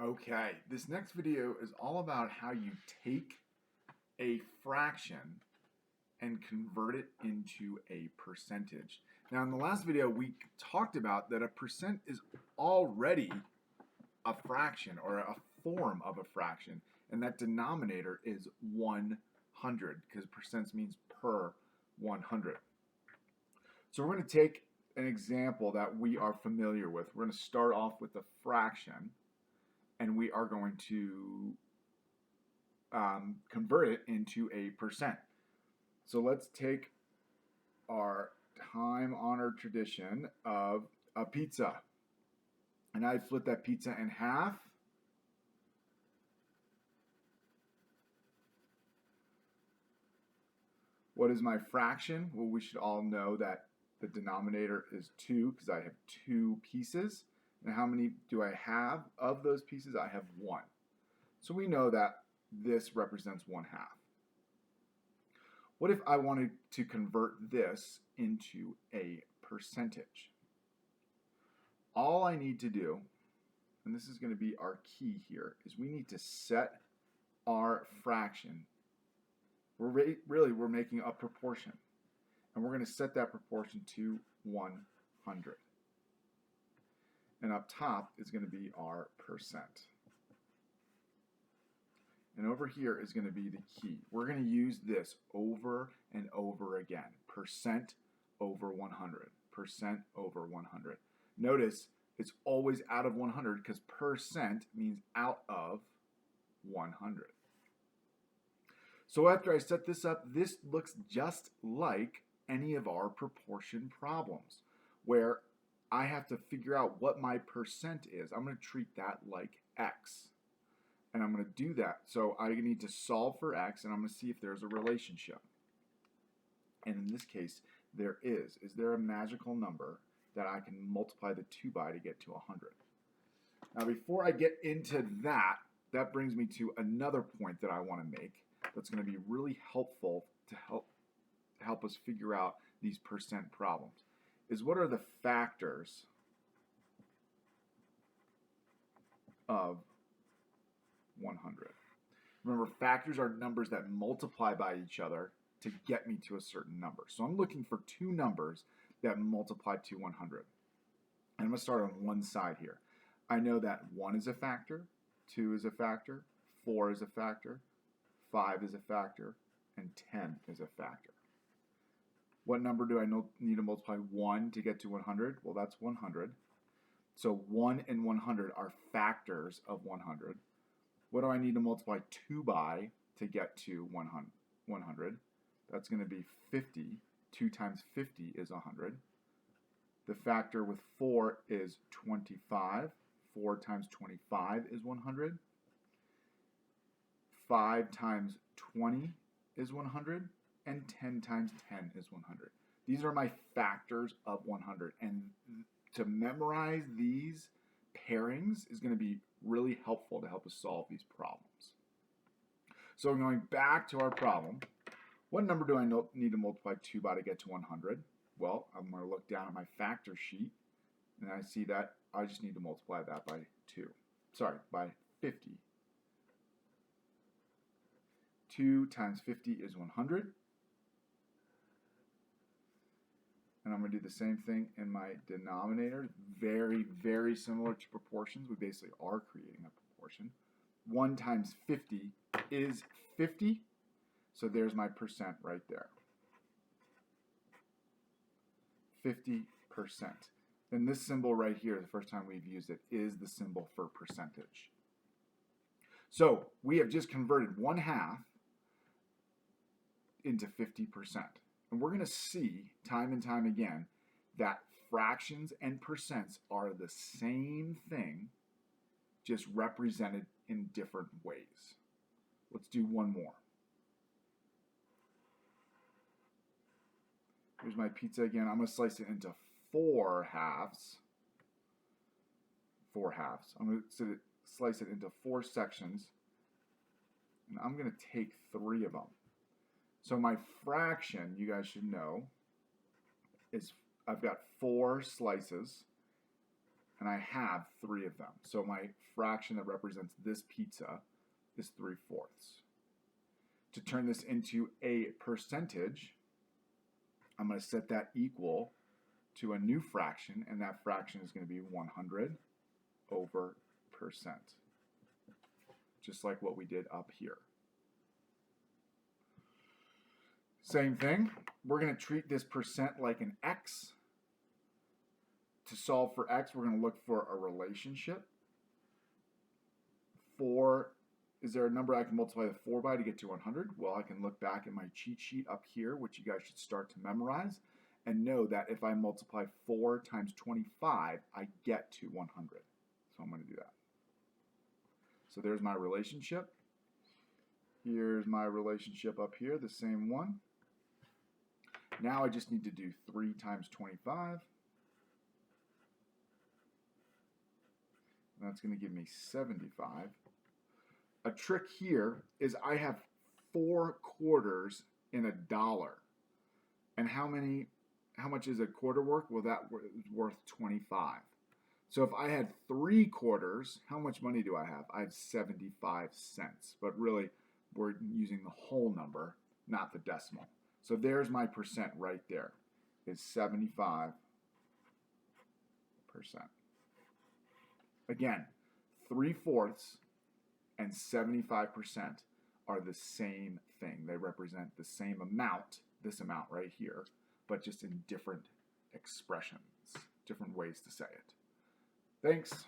Okay, this next video is all about how you take a fraction and convert it into a percentage. Now in the last video we talked about that a percent is already a fraction or a form of a fraction, and that denominator is 100 because percents means per 100. So we're going to take an example that we are familiar with. We're going to start off with a fraction, and we are going to convert it into a percent. So let's take our time-honored tradition of a pizza, and I flip that pizza in half. What is my fraction? Well, we should all know that the denominator is 2 because I have 2 pieces. And how many do I have of those pieces? I have 1. So we know that this represents 1/2. What if I wanted to convert this into a percentage? All I need to do, and this is going to be our key here, is we need to set our fraction. We're making a proportion, and we're going to set that proportion to 100. And up top is going to be our percent. And over here is going to be the key. We're going to use this over and over again. Percent over 100. Percent over 100. Notice it's always out of 100 because percent means out of 100. So after I set this up, this looks just like any of our proportion problems where I have to figure out what my percent is. I'm going to treat that like x. And I'm going to do that. So I need to solve for x, and I'm going to see if there's a relationship. And in this case, there is. Is there a magical number that I can multiply the 2 by to get to 100? Now before I get into that, that brings me to another point that I want to make that's going to be really helpful to help us figure out these percent problems. Is what are the factors of 100? Remember, factors are numbers that multiply by each other to get me to a certain number. So I'm looking for 2 numbers that multiply to 100. And I'm going to start on one side here. I know that 1 is a factor, 2 is a factor, 4 is a factor, 5 is a factor, and 10 is a factor. What number do I need to multiply 1 to get to 100? Well, that's 100. So 1 and 100 are factors of 100. What do I need to multiply 2 by to get to 100? That's going to be 50. 2 times 50 is 100. The factor with 4 is 25. 4 times 25 is 100. 5 times 20 is 100. And 10 times 10 is 100. These are my factors of 100. And to memorize these pairings is going to be really helpful to help us solve these problems. So going back to our problem, what number do I need to multiply 2 by to get to 100? Well, I'm going to look down at my factor sheet, and I see that I just need to multiply that by 50. 2 times 50 is 100. And I'm going to do the same thing in my denominator. Very, very similar to proportions. We basically are creating a proportion. 1 times 50 is 50. So there's my percent right there. 50%. And this symbol right here, the first time we've used it, is the symbol for percentage. So we have just converted 1/2 into 50%. And we're going to see time and time again that fractions and percents are the same thing, just represented in different ways. Let's do one more. Here's my pizza again. I'm going to slice it into 4 halves. 4 halves. I'm going to slice it into 4 sections. And I'm going to take 3 of them. So my fraction, you guys should know, is I've got 4 slices, and I have 3 of them. So my fraction that represents this pizza is 3/4. To turn this into a percentage, I'm going to set that equal to a new fraction, and that fraction is going to be 100 over percent, just like what we did up here. Same thing, we're going to treat this percent like an x. To solve for x, we're going to look for a relationship. 4, is there a number I can multiply the 4 by to get to 100? Well, I can look back at my cheat sheet up here, which you guys should start to memorize, and know that if I multiply 4 times 25, I get to 100. So I'm going to do that. So there's my relationship. Here's my relationship up here, the same one. Now I just need to do 3 times 25. That's going to give me 75. A trick here is I have 4 quarters in $1. And how much is a quarter worth? Well, that is worth 25. So if I had 3 quarters, how much money do I have? I have 75 cents. But really, we're using the whole number, not the decimal. So there's my percent right there, is 75%. Again, 3/4 and 75% are the same thing. They represent the same amount, this amount right here, but just in different expressions, different ways to say it. Thanks.